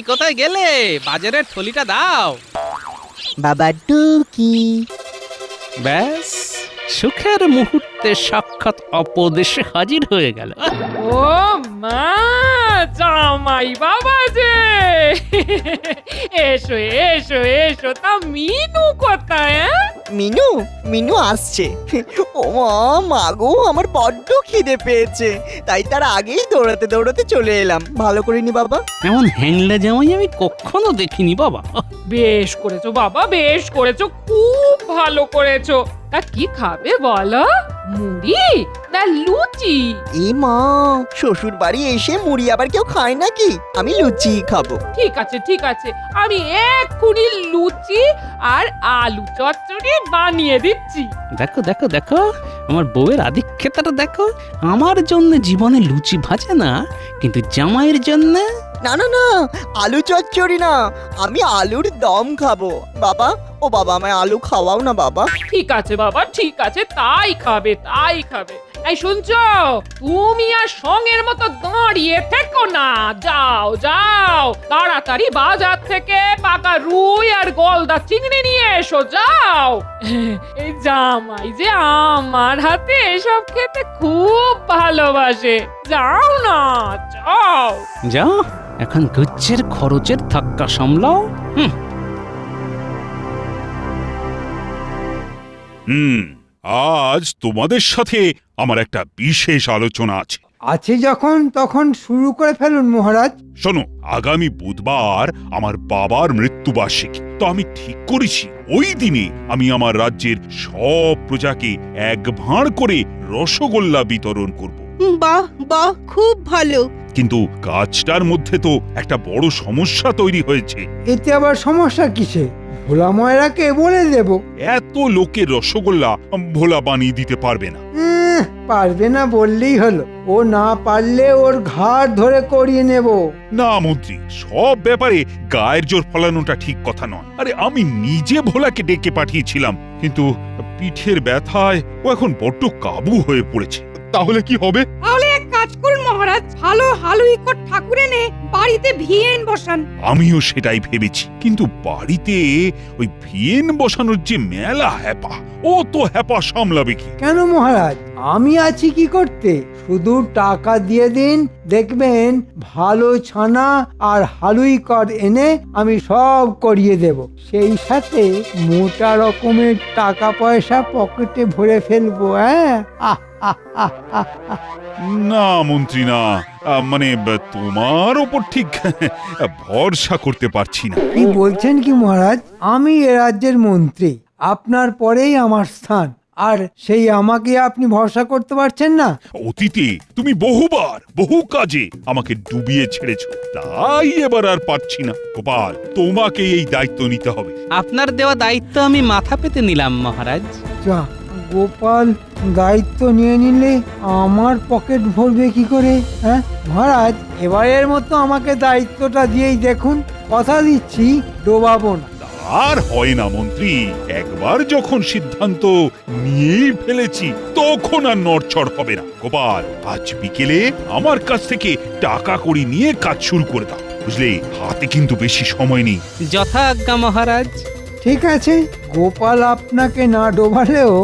কোথায় গেলে? বাজারের থলিটা দাও। বাবা টুকি। ব্যাস, সুখের মুহূর্তে সাক্ষাৎ অপদেশে হাজির হয়ে গেল। ও মা, জামাই বাবা যে! এসো এসো এসো, তা মিনু কোথায়? মিনু মিনু আসছে। ও মা গো, আমার বড্ড খিদে পেয়েছে, তাই তার আগেই দৌড়াতে দৌড়াতে চলে এলাম। ভালো করিনি বাবা? এমন হ্যাংলা জামাই আমি কখনো দেখিনি বাবা। বেশ করেছো বাবা, বেশ করেছো, খুব ভালো করেছো। তা কি খাবে বলো? মুড়ি না লুচি? এ মা, শ্বশুর বাড়ি এসে মুড়ি আবার কেউ খায় নাকি? আমি লুচি খাবো। ঠিক আছে ঠিক আছে, আমি এক্ষুনি লুচি আর আলু চচ্চড়ি বানিয়ে দিচ্ছি। দেখো দেখো দেখো, আমার বউয়ের আধিক্যতাটা দেখো। আমার জন্য জীবনে লুচি ভাজে না, কিন্তু জামাইয়ের জন্য। না না না, আলু চচ্চড়ি না, আমি আলুর দম খাবো। বাবা, ও বাবা, আমায় আলু খাওয়াও না বাবা। ঠিক আছে বাবা, ঠিক আছে, তাই খাবে তাই খাবে। এই শুনছো, তুমি আর সঙ্গের মতো দাঁড়িয়ে থেকো না, যাও যাও, তাড়াতাড়ি বাজার থেকে পাকা রুই আর গলদা চিংড়ি নিয়ে এসো, যাও। এই জামাই যে আমার হাতে এসব খেতে খুব ভালোবাসে, যাও না, যাও। যাও, এখন গুচ্ছের খরচের ধাক্কা সামলাও। আজ তোমাদের সাথে আমার একটা বিশেষ আলোচনা আছে। আছে যখন তখন শুরু করে ফেলুন মহারাজ। শোনো, আগামী বুধবার আমার বাবার মৃত্যুবার্ষিকী। তো আমি ঠিক করেছি ওই দিনে আমি আমার রাজ্যের সব প্রজাকে এক ভাঁড় করে রসগোল্লা বিতরণ করব। বাহ বাহ, খুব ভালো। কিন্তু কাজটার মধ্যে তো একটা বড় সমস্যা তৈরি হয়েছে। এতে আবার সমস্যা কিসে? ভোলা ময়রাকে বলে দেব। এত লোকের রসগোল্লা ভোলা বানিয়ে দিতে পারবে না। পারবে না বললেই হলো। ও না পারলে ওর ঘাড় ধরে করিয়ে নেব। না মন্ত্রী, সব ব্যাপারে গায়ের জোর ফলানোটা ঠিক কথা নয়। আরে আমি নিজে ভোলাকে ডেকে পাঠিয়েছিলাম, কিন্তু পিঠের ব্যথায় ও এখন বড্ড কাবু হয়ে পড়েছে। তাহলে কি হবে? তাহলে এক কাজ করুন মহারাজ, ভালো হালুইকর ঠাকুর এনে বাড়িতে ভিয়েন বসান। আমিও সেটাই ভেবেছি, কিন্তু বাড়িতে ওই ভিয়েন বসানোর যে মেলা হ্যাপা, ও তো হ্যাপা সামলাবে কি? কেন মহারাজ, আমি আছি কি করতে? শুধু টাকা দিয়ে দিন, দেখবেন ভালো ছানা আর হালুইকর এনে আমি সব করিয়ে দেব। সেই সাথে মোটা রকমের টাকা পয়সা পকেটে ভরে ফেলবো। হ্যাঁ, না মন্ত্রী না, মানে তোমার ওপর ঠিক ভরসা করতে পারছি না। কি বলছেন কি মহারাজ? আমি এ রাজ্যের মন্ত্রী, আপনার পরেই আমার স্থান, আর সেই আমাকে আপনি ভরসা করতে পারছেন না? অতীতে তুমি বহুবার বহু কাজে আমাকে ডুবিয়ে ছেড়েছো, তাই এবার আর পারছি না। গোপাল, তোমাকে এই দায়িত্ব নিতে হবে। আপনার দেওয়া দায়িত্ব আমি মাথা পেতে নিলাম মহারাজ। যা, গোপাল দায়িত্ব নিয়ে নিলে আমার পকেট ভরবে কি করে? হ্যাঁ মহারাজ, এবারের মতো আমাকে দায়িত্বটা দিয়েই দেখুন, কথা দিচ্ছি ডোবাবো না। আর হয় না মন্ত্রী, একবার যখন সিদ্ধান্ত নিয়েই ফেলেছি তখন আর নড়চড় হবে না। গোপাল, আজ বিকেলে আমার কাছ থেকে টাকা কড়ি নিয়ে কাজ শুরু করে দাও, বুঝলে? হাতে কিন্তু বেশি সময় নেই। যথা আজ্ঞা মহারাজ। ঠিক আছে, গোপাল আপনাকে না ডোবালেও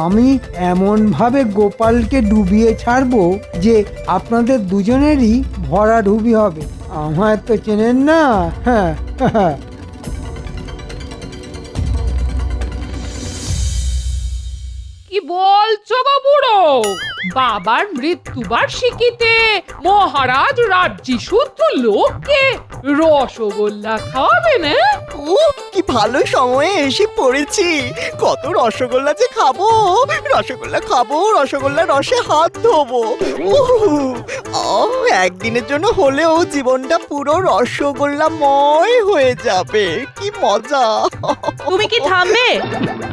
আমি এমন ভাবে গোপালকে ডুবিয়ে ছাড়বো যে আপনাদের দুজনেরই ভরাডুবি হবে। আমায় তো চেনেন না। হ্যাঁ, কি বলছো গো বুড়ো? বাবার মৃত্যুবার্ষিকীতে মহারাজ রাজ্যি শুদ্ধ লোককে রসগোল্লা খাওয়াবেন? ও কি ভালো সময়ে এসে পড়েছি। কত রসগোল্লা যে খাবো, রসগোল্লা খাবো, রসগোল্লা রসে হাত ধোবো। একদিনের জন্য হলেও জীবনটা পুরো রসগোল্লাময় হয়ে যাবে। কি মজা! তুমি কি থামবে?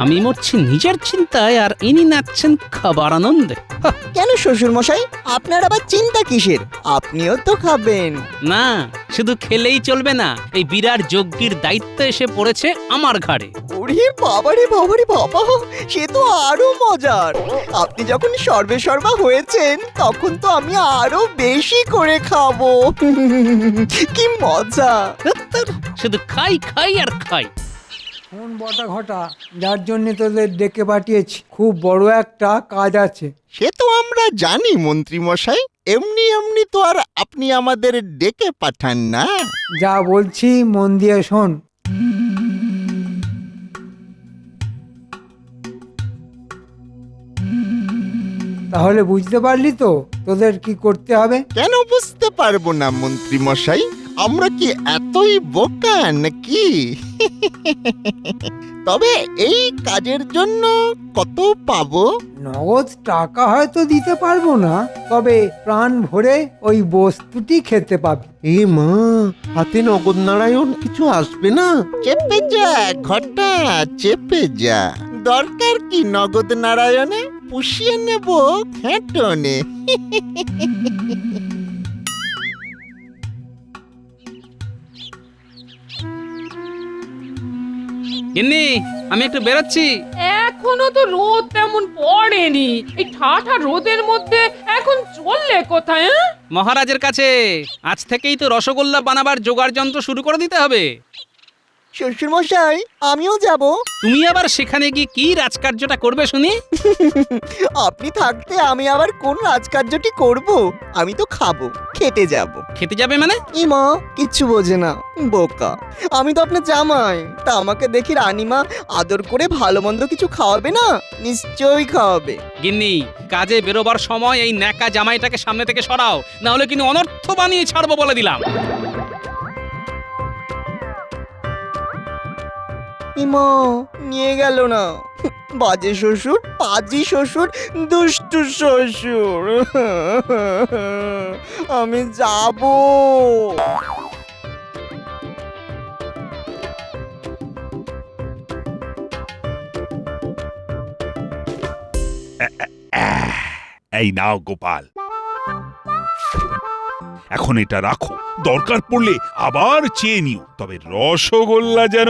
আমি মরছি নিজের চিন্তায় আর ইনি নাচছেন খাবার আনন্দে। কেন শ্বশুর মশাই, আপনার আবার চিন্তা কিসের? আপনিও তো খাবেন। না, শুধু খেলেই চলবে না, এই বিরাট যজ্ঞের দায়িত্ব এসে পড়েছে আমার ঘাড়ে। ওরে বাবারে বাবারে বাবা, সে তো আরো মজার। আপনি যখন সর্বে সর্বা হয়েছেন তখন তো আমি আরো বেশি করে খাবো। কি মজা! শুধু খাই খাই আর খাই। কোন বটা ঘটা, যার জন্য তোদের ডেকে পাঠিয়েছি, খুব বড় একটা কাজ আছে। সে তো আমরা জানি মন্ত্রী মশাই, এমনি এমনি তো আর আপনি আমাদের ডেকে পাঠান না। যা বলছি মন দিয়ে শোন। তাহলে বুঝতে পারলি তো তোদের কি করতে হবে? কেন বুঝতে পারবো না মন্ত্রী মশাই, আমরা কি এতই বোকা নাকি? তবে এই কাজের জন্য কত পাবো? নগদ টাকা হয়তো দিতে পারবো না, তবে প্রাণ ভরে ওই বস্তুটি খেতে পাবি। এ মা, হাতে নগদ নারায়ণ কিছু আসবে না? চেপে যা ঘটা, চেপে যা। দরকার কি নগদ নারায়ণে? পুষিয়ে নেব খেটনে। গিন্নি, আমি একটু বেরোচ্ছি। এখনো তো রোদ তেমন পড়েনি, এই ঠাঠা রোদের মধ্যে এখন চললে কোথায়? হ্যাঁ? মহারাজের কাছে আজ থেকেই তো রসগোল্লা বানাবার জোগাড় যন্ত্র শুরু করে দিতে হবে। শ্বশুর মশাই, আমিও যাব। তুমি আবার সেখানে গিয়ে কি রাজকার্যটা করবে শুনি? আপনি থাকতে আমি আবার কোন রাজকার্যটি করব? আমি তো খাবো, খেতে যাব। খেতে যাবে মানে? ইমা কিচ্ছু বোঝে না, বোকা। আমি তো আপনার জামাই, তা আমাকে দেখি রানীমা আদর করে ভালো মন্দ কিছু খাওয়াবে না? নিশ্চয়ই খাওয়াবে। গিন্নি, কাজে বেরোবার সময় এই ন্যাকা জামাইটাকে সামনে থেকে সরাও, না হলে কিন্তু অনর্থ বানিয়ে ছাড়বো বলে দিলাম। ইমা নিয়ে গেল না। বাজে শ্বশুর, পাজি শ্বশুর, দুষ্টু শ্বশুর। আমি যাব। এই নাও গোপাল, এখন এটা রাখো, দরকার পড়লে আবার চেয়ে নিও। তবে রসগোল্লা যেন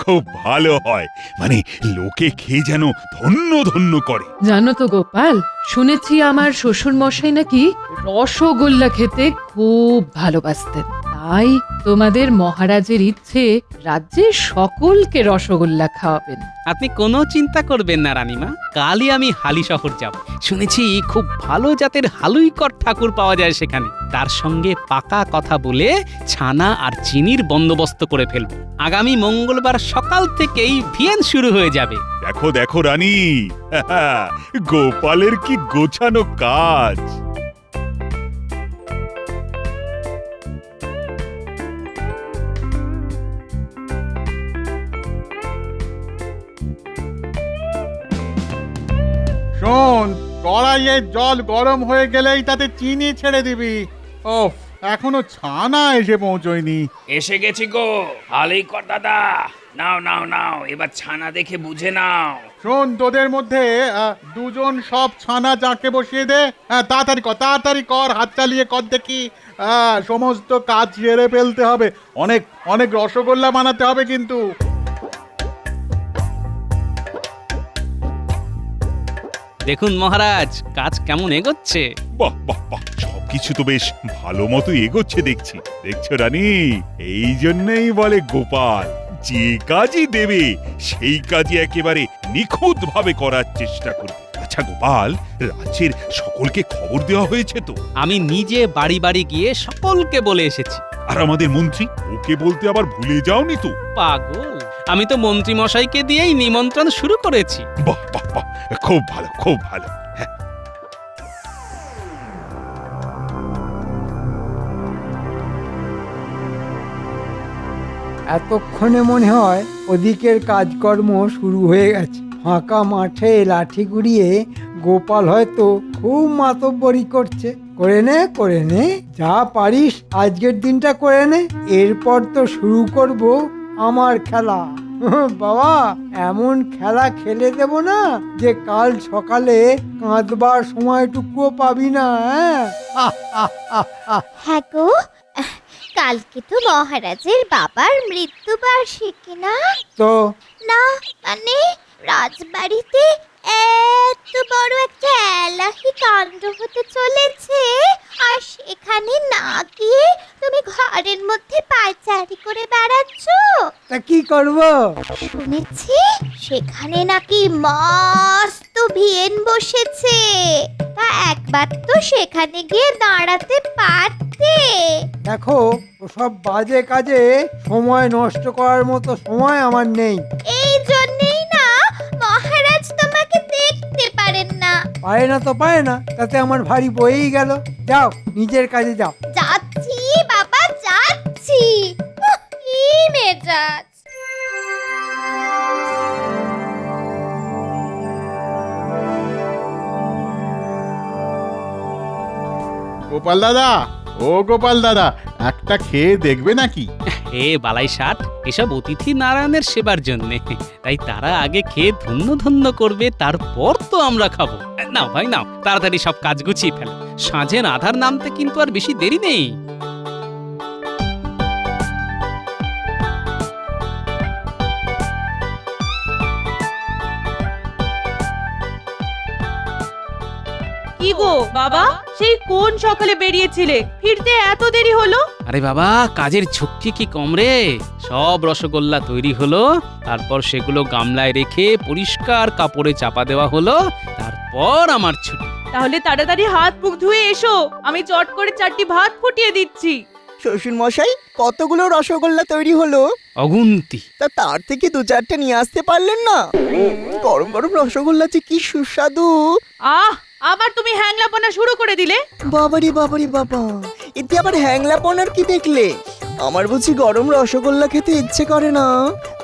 খুব ভালো হয়, মানে লোকে খেয়ে যেন ধন্য ধন্য করে। জানো তো গোপাল, শুনেছি আমার শ্বশুর মশাই নাকি রসগোল্লা খেতে খুব ভালোবাসতেন। তাই তোমাদের মহারাজের ইচ্ছে রাজ্যের সকলকে রসগোল্লা খাওয়াবেন। আপনি কোনো চিন্তা করবেন না রানীমা, কালই আমি হালি শহর যাব। শুনেছি খুব ভালো জাতের হালুইকর ঠাকুর পাওয়া যায় সেখানে। তার সঙ্গে পাকা কথা বলে ছানা আর চিনির বন্দোবস্ত করে ফেলবো। আগামী মঙ্গলবার সকাল থেকেই ভিয়েন শুরু হয়ে যাবে। দেখো দেখো রানী, গোপালের কি গোছানো কাজ। শোন, কড়াইয়ের জল গরম হয়ে গেলেই তাতে চিনি ছেড়ে দিবি। ওফ, এখনো ছানা এসে পৌঁছয়নি। এসে গেছি গো হালুইকর দাদা, নাও নাও নাও, এবার ছানা দেখে বুঝে নাও। শোন, তোদের মধ্যে দুজন সব ছানা জাঁকে বসিয়ে দে। তাড়াতাড়ি কর, হাত চালিয়ে কর দেখি। সমস্ত কাজ সেরে ফেলতে হবে। অনেক অনেক রসগোল্লা বানাতে হবে কিন্তু। দেখুন মহারাজ, কাজ কেমন এগোচ্ছে। বাহ বাহ বাহ, সবকিছু তো বেশ ভালো মতো এগোচ্ছে দেখছি। দেখছো রানী, এই জন্যই বলে গোপাল যে কাজই দেবে সেই কাজই একেবারে নিখুঁত ভাবে করার চেষ্টা করবে। আচ্ছা গোপাল, রাজ্যের সকলকে খবর দেওয়া হয়েছে তো? আমি নিজে বাড়ি বাড়ি গিয়ে সকলকে বলে এসেছি। আর আমাদের মন্ত্রী, ওকে বলতে আবার ভুলে যাওনি তো? পাগল, আমি তো মন্ত্রী মশাইকে দিয়েই নিমন্ত্রণ শুরু করেছি। বাহ বাহ বাহ, খুব ভালো খুব ভালো। হ্যাঁ, এতক্ষণে মনে হয় ওদিকের কাজকর্ম শুরু হয়ে গেছে। ফাঁকা মাঠে লাঠি ঘুরিয়ে গোপাল হয়তো খুব মাতব্বরি করছে। করে নে, যা পারিস আজকের দিনটা করে নে, এরপর তো শুরু করব আমার খেলা। বাবা এমন খেলা খেলে দেব না যে কাল সকালে কাঁদবার সময়টুকুও পাবি না। হ্যাঁ গো, কালকে তো মহারাজের বাবার মৃত্যুবার্ষিকী না? তো না মানে রাজবাড়িতে এত বড় একটা এলাহি কাণ্ড হতে চলেছে, আর সেখানে না গিয়ে তুমি ঘরের মধ্যে পায়চারি করে বেড়াচ্ছ। তা কি করব? শুনেছি সেখানে নাকি মস্ত ভিয়েন বসেছে, তা একবার তো সেখানে গিয়ে দাঁড়াতে পারতে। দেখো ওসব বাজে কাজে সময় নষ্ট করার মতো সময় আমার নেই। এই জন্যই না মহারাজ তোমাকে দেখতে পারেন না। পারে না তো পারে না, তাতে আমার ভারী বয়েই গেল। যাও নিজের কাজে যাও। যাচ্ছি বাবা যাচ্ছি। কি মেজাজ! গোপাল দাদা, ও গোপাল দাদা, একটা খেয়ে দেখবে নাকি? বালাই ষাট, এসব অতিথি নারায়ণের সেবার জন্য, তাই তারা আগে খেয়ে ধন্য ধন্য করবে, তারপর তো আমরা খাবো। নাও ভাই নাও, তাড়াতাড়ি সব কাজ গুছিয়ে ফেলো, সাঁঝের আধার নামতে কিন্তু আর বেশি দেরি নেই। কি গো বাবা, সেই কোন সকালে বেরিয়েছিলে, ফিরতে এত দেরি হলো? আরে বাবা, কাজের ঝক্কি কি কম রে? সব রসগোল্লা তৈরি হলো, তারপর সেগুলো গামলায় রেখে পরিষ্কার কাপড়ে চাপা দেওয়া হলো, তারপর আমার ছুটি। তাহলে তাড়াতাড়ি হাত মুখ ধুয়ে এসো, আমি চট করে 4টি ভাত ফুটিয়ে দিচ্ছি। শ্বশুর মশাই, কতগুলো রসগোল্লা তৈরি হলো? অগুন্তি। তা তার থেকে 2-4টে নিয়ে আসতে পারলেন না? গরম গরম রসগোল্লা যে কি সুস্বাদু! আহ, আবার তুমি হ্যাংলাপনা শুরু করে দিলে। বাবারি বাবারি বাবা, এতে আবার হ্যাংলাপনার কি দেখলে? আমার বুঝি গরম রসগোল্লা খেতে ইচ্ছে করে না?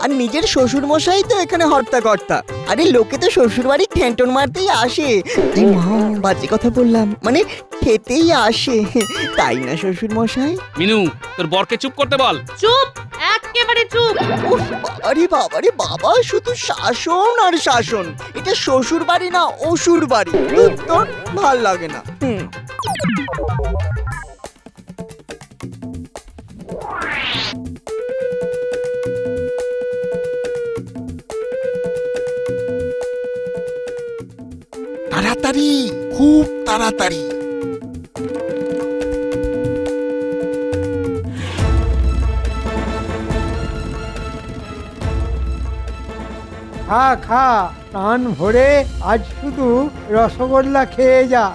আর নিজের শ্বশুর মশাই তো এখানে হর্তাকর্তা। আরে লোকে তো শ্বশুর বাড়ি ঠেন্টন মারতেই আসে। এই মা, বাজে কথা বললাম, মানে খেতেই আসে, তাই না শ্বশুর মশাই? মিনু, তোর বরকে চুপ করতে বল। চুপ, একেবারে চুপ। উফ, বাবারে বাবারে বাবা, শুধু শাসন আর শাসন। এটা শ্বশুর বাড়ি না অসুর বাড়ি। তোর ভাল লাগে না। তাড়াতাড়ি, খুব তাড়াতাড়ি। খা খা, প্রাণ ভরে আজ শুধু রসগোল্লা খেয়ে যা।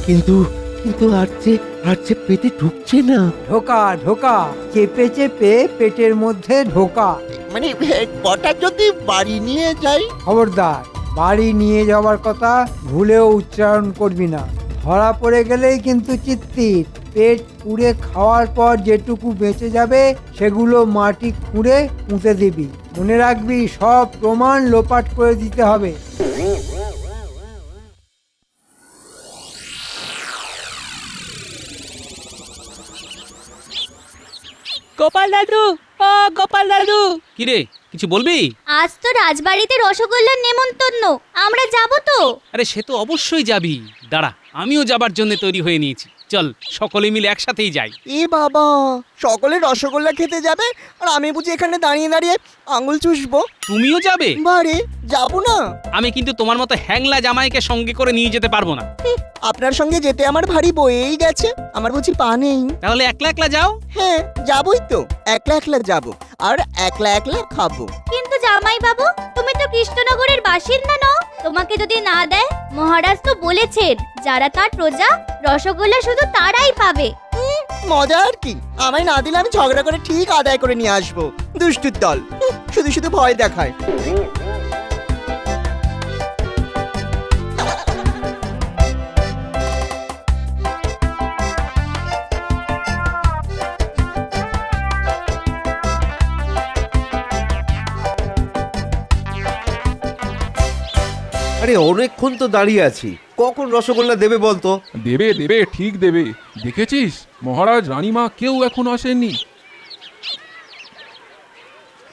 কিন্তু কিন্তু আর যে পেটে ঢুকছে না। ঢোকা ঢোকা, চেপে চেপে পেটের মধ্যে ঢোকা। মানে কটা যদি বাড়ি নিয়ে যাই? খবরদার, বাড়ি নিয়ে যাওয়ার কথা ভুলেও উচ্চারণ করবি না। ধরা পড়ে গেলেই কিন্তু চিত্তির। পেট পুড়ে খাওয়ার পর যেটুকু বেঁচে যাবে সেগুলো মাটি খুঁড়ে পুঁতে দিবি। মনে রাখবি, সব প্রমাণ লোপাট করে দিতে হবে। গোপাল দাদু, ও গোপাল দাদু। কিরে, কিছু বলবি? আজ তো রাজবাড়িতে রসগোল্লার নেমন্তন্ন, আমরা যাব তো? আরে সে তো অবশ্যই যাবি, দাঁড়া, আমিও যাবার জন্য তৈরি হয়ে নিয়েছি। চল সকলে মিলে একসাথেই যাই। এ বাবা, সকলে রসগোল্লা খেতে যাবে আর আমি বুঝি এখানে দাঁড়িয়ে দাঁড়িয়ে আঙুল চুষবো? তুমিও যাবে? বারে, যাবো না? আমি কিন্তু তোমার মতো হ্যাংলা জামাইকে সঙ্গে করে নিয়ে যেতে পারবো না। আপনার সঙ্গে যেতে আমার ভারী বয়েই গেছে, আমার বুঝি পা নেই? তাহলে একলা একলা যাও। হ্যাঁ, যাবোই তো, একলা একলা যাবো আর একলা একলা খাবো। কিন্তু জামাই বাবু, তুমি তো কৃষ্ণনগরের বাসিন্দা নও, তোমাকে যদি না দেয়, মহারাজ তো বলেছেন যারা তার প্রজা, রসগোল্লা শুধু তারাই পাবে। মজা আর কি, আমায় না দিলে আমি ঝগড়া করে ঠিক আদায় করে নিয়ে আসবো। দুষ্টুর দল, শুধু শুধু ভয় দেখায়। আরে অনেকক্ষণ তো দাঁড়িয়ে আছি, কখন রসগোল্লা দেবে বলতো? দেবে দেবে, ঠিক দেবে। দেখেছিস, মহারাজ রানীমা কেউ এখন আসেননি।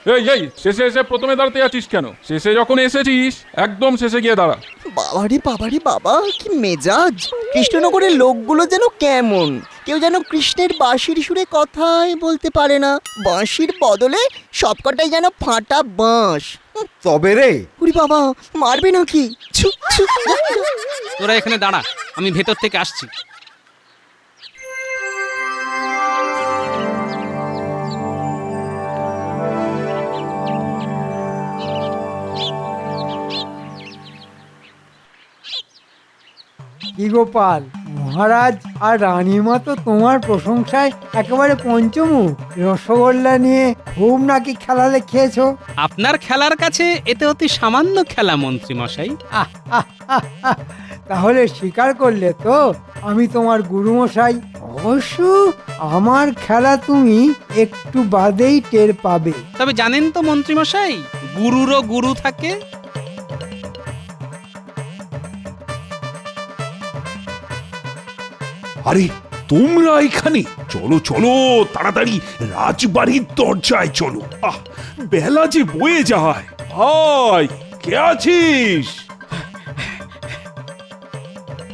এই এই শেষে এসে প্রথমে দাঁড়াতে আছিস কেন? শেষে যখন এসেছিস একদম শেষে গিয়ে দাঁড়া। বাবারে বাবা, কি মেজাজ! কৃষ্ণনগরের লোকগুলো যেন কেমন, কেউ যেন কৃষ্ণের বাঁশির সুরে কথাই বলতে পারে না, বাঁশির বদলে সবকটাই যেন ফাটা বাঁশ। তবে রে, উরি বাবা, মারবে নাকি? ছু, ছু, যা, যা। তোরা এখানে দাঁড়া, আমি ভেতর থেকে আসছি। কি গোপাল, মহারাজ আর রানীমা তো তোমার প্রশংসায় একেবারে পঞ্চমুখ। রসগোল্লা নিয়ে খুব নাকি খেলালে খেয়েছো। আপনার খেলার কাছে এতে অতি সামান্য খেলা মন্ত্রী মশাই। তাহলে স্বীকার করলে তো আমি তোমার গুরুমশাই। অবশ্য আমার খেলা তুমি একটু বাদেই টের পাবে। তবে জানেন তো মন্ত্রী মশাই, গুরুরও গুরু থাকে। আরে তোমরা এখানে? চলো চলো তাড়াতাড়ি রাজবাড়ির দরজায় চলো। বেলা যে বয়ে যায়। ভাই, কে আছিস?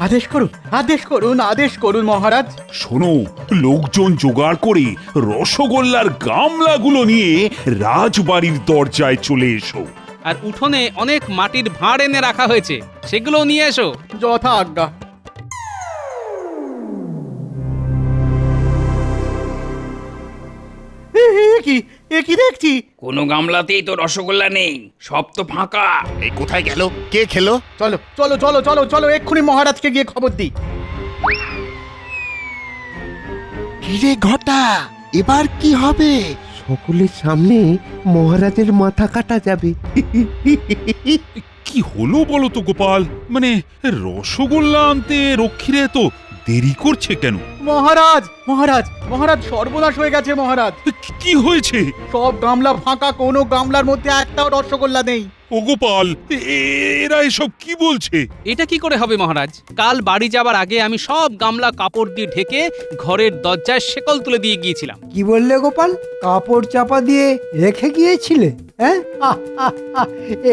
আদেশ করুন মহারাজ। শোনো, লোকজন জোগাড় করে রসগোল্লার গামলাগুলো নিয়ে রাজবাড়ির দরজায় চলে এসো। আর উঠোনে অনেক মাটির ভাঁড় এনে রাখা হয়েছে, সেগুলো নিয়ে এসো। যথা আজ্ঞা। কি দেখছি? কোনো গামলাতেই তো রসগোল্লা নেই, সব তো ফাঁকা। এই কোথায় গেল? কে খেলো? চলো চলো চলো চলো চলো, এক্ষুনি মহারাজকে গিয়ে খবর দিই। কিরে ঘটা, এবার কি হবে? সকলের সামনে মহারাজের মাথা কাটা যাবে। কি হলো বলো তো গোপাল? মানে রসগোল্লা আনতে রক্ষীরা তো দেরি করছে কেন? মহারাজ মহারাজ মহারাজ, সর্বনাশ হয়ে গেছে মহারাজ। কি হয়েছে? সব গামলা ফাঁকা, কোনো গামলার মধ্যে একটাও রসগোল্লা নেই। ও গোপাল, এরা এসব কি বলছে? এটা কি করে হবে মহারাজ? কাল বাড়ি যাবার আগে আমি সব গামলা কাপড় দিয়ে ঢেকে ঘরের দরজায় শেকল তুলে দিয়ে গিয়েছিলাম। কি বললে গোপাল? কাপড় চাপা দিয়ে রেখে গিয়েছিলে? হ্যাঁ,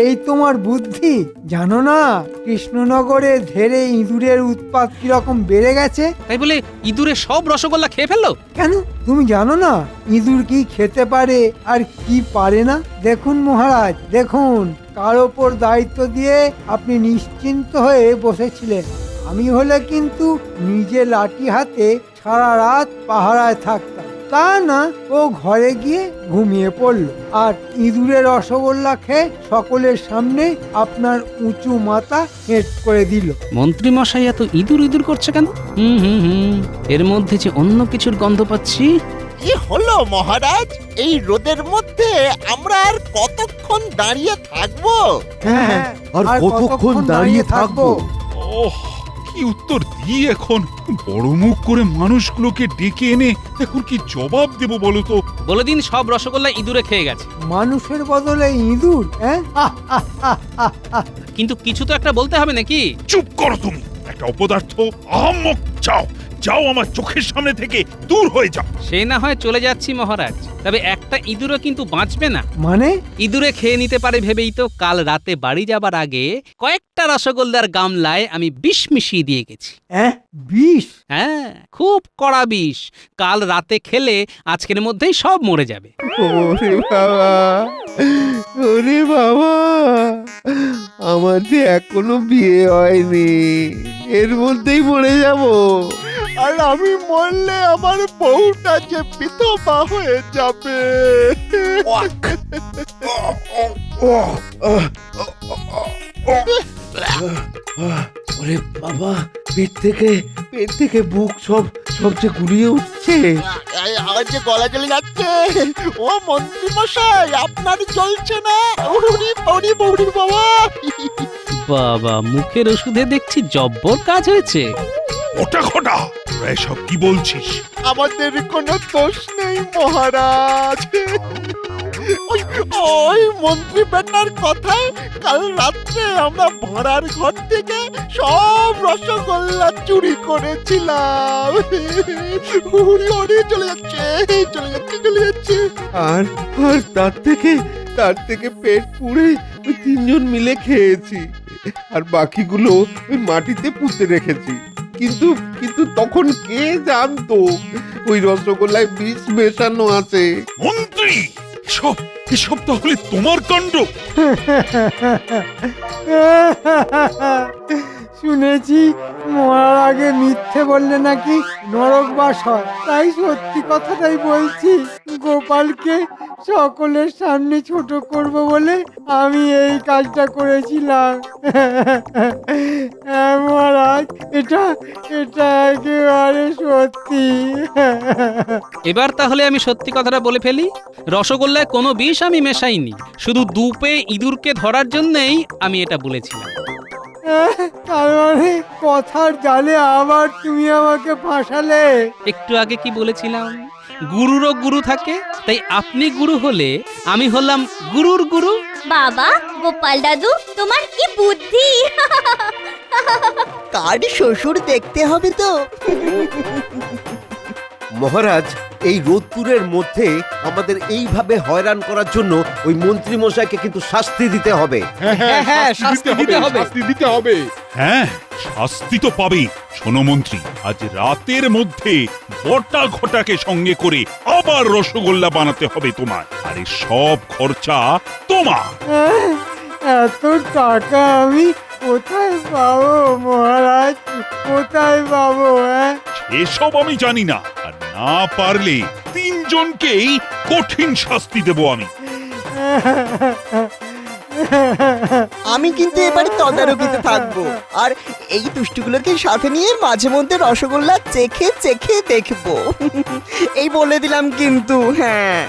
এই তোমার বুদ্ধি। জানো না কৃষ্ণনগরে ধেরে ইঁদুরের উৎপাত কিরকম বেড়ে গেছে? তাই বলে ইঁদুরে সব রসগোল্লা খেয়ে ফেললো? কেন, তুমি জানো না ইঁদুর কি খেতে পারে আর কি পারে না? দেখুন মহারাজ, দেখুন, কার ওপর দায়িত্ব দিয়ে আপনি নিশ্চিন্ত হয়ে বসেছিলেন। আমি হলে কিন্তু নিজে লাঠি হাতে সারা রাত পাহারায় থাকতাম। তা না, ও ঘরে গিয়ে ঘুমিয়ে পড়ল আর ইঁদুরের রসগোল্লা খেয়ে সকলের সামনে আপনার উঁচু মাথা হেঁট করে দিল। মন্ত্রী মশাই এত ইঁদুর ইঁদুর করছে কেন? এর মধ্যে যে অন্য কিছুর গন্ধ পাচ্ছি। কি হলো মহারাজ? এই রোদের মধ্যে আমরা আর কতক্ষণ দাঁড়িয়ে থাকবো? হ্যাঁ, আর কতক্ষণ দাঁড়িয়ে থাকবো? ওহ, কি উত্তর দিই এখন? বড় মুখ করে মানুষগুলোকে ডেকে এনে এখন কি জবাব দেব বলো তো? বলে দিন সব রসগোল্লা ইঁদুরে খেয়ে গেছে। মানুষের বদলে ইঁদুর? হ্যাঁ, কিন্তু কিছু তো একটা বলতে হবে নাকি? চুপ করো তুমি, একটা অপদার্থ, আহাম্মক! যাও যাও, আমার চোখের সামনে থেকে দূর হয়ে যাও। সে না হয় চলে যাচ্ছি মহারাজ, তবে একটা ইঁদুরও কিন্তু বাঁচবে না। মানে? ইঁদুরে খেয়ে নিতে পারে ভেবেই তো কাল রাতে বাড়ি যাবার আগে কয়েকটা রসগোল্লার গামলায় আমি বিষ মিশিয়ে দিয়ে গেছি। বিষ? হ্যাঁ, খুব কড়া বিষ। কাল রাতে খেলে আজকের মধ্যেই সব মরে যাবে। ওরে বাবা, ওরে বাবা, আমার যে এখনো বিয়ে হয়নি, এর মধ্যেই মরে যাব। আর আমি মরলে আমার বউটা যে বিধবা হয়ে যাবে। ওরে বাবা, পেট থেকে বুক সব যে গুলিয়ে উঠছে। আমার যে গলা জ্বলে যাচ্ছে। ও মন্ত্রী মশাই, আপনার জ্বলছে না? ওরে বৌরি বৌরি বাবা! বাবা, মুখের ওষুধে দেখছি জব্বর কাজ হয়েছে। ওটা ঘটা, তোরা এসব কি বলছিস? আমাদের কোনো দোষ নেই মহারাজ। ওই মন্ত্রী বেটার কথায় কাল রাত্রে আমরা ভাড়ার ঘর থেকে সব রসগোল্লা চুরি করেছিলাম। উড়ে উড়ে চলে যাচ্ছে, চলে যাচ্ছে, চলে যাচ্ছে। আর আর তার থেকে পেট পুড়ে ওই তিনজন মিলে খেয়েছি, আর বাকিগুলো ওই মাটিতে পুঁতে রেখেছি। কিন্তু কিন্তু তখন কে জানতো ওই রসগোল্লায় বিষ মেশানো আছে? মন্ত্রী, এসব এসব তাহলে তোমার কাণ্ড? শুনেছি মরার আগে মিথ্যে বললে নাকি নরকবাস হয়, তাই সত্যি কথাটাই বলছি। গোপালকে সকলের সামনে ছোট করব বলে আমি এই কাজটা করেছিলাম। হ্যাঁ মহারাজ, এটা এটা একেবারে সত্যি। এবার তাহলে আমি সত্যি কথাটা বলে ফেলি। রসগোল্লায় কোনো বিষ আমি মেশাইনি, শুধু দুপে ইঁদুরকে ধরার জন্যই আমি এটা বলেছিলাম। তার মানে কথার জালে আবার তুমি আমাকে ফাঁসালে। একটু আগে কি বলেছিলাম, গুরুরও গুরু থাকে, তাই আপনি গুরু হলে আমি হলাম গুরুর গুরু। বাবা গোপাল দাদু, তোমার কি বুদ্ধি! কার শ্বশুর দেখতে হবে তো। মহারাজ, এই রোদ্দুরের মধ্যে আমাদের এইভাবে হয়রান করার জন্য ওই মন্ত্রী মশাইকে কিন্তু শাস্তি দিতে হবে। হ্যাঁ, শাস্তি দিতে হবে, শাস্তি দিতে হবে। হ্যাঁ, শাস্তি তো পাবে। শোনো মন্ত্রী, আজ রাতের মধ্যে বটা ঘটাকে সঙ্গে করে আবার রসগোল্লা বানাতে হবে তোমার, আর এই সব খরচা তোমার। এত টাকা আমি কোথায় পাবো মহারাজ, কোথায় পাবো? এসব আমি জানি না, আর না পারলে তিনজনকেই কঠিন শাস্তি দেব আমি। আমি কিন্তু এবারে তদারকিতে থাকবো, আর এই দুষ্টুগুলোকে সাথে নিয়ে মাঝে মধ্যে রসগোল্লা চেখে চেখে দেখবো। এই বলে দিলাম কিন্তু। হ্যাঁ।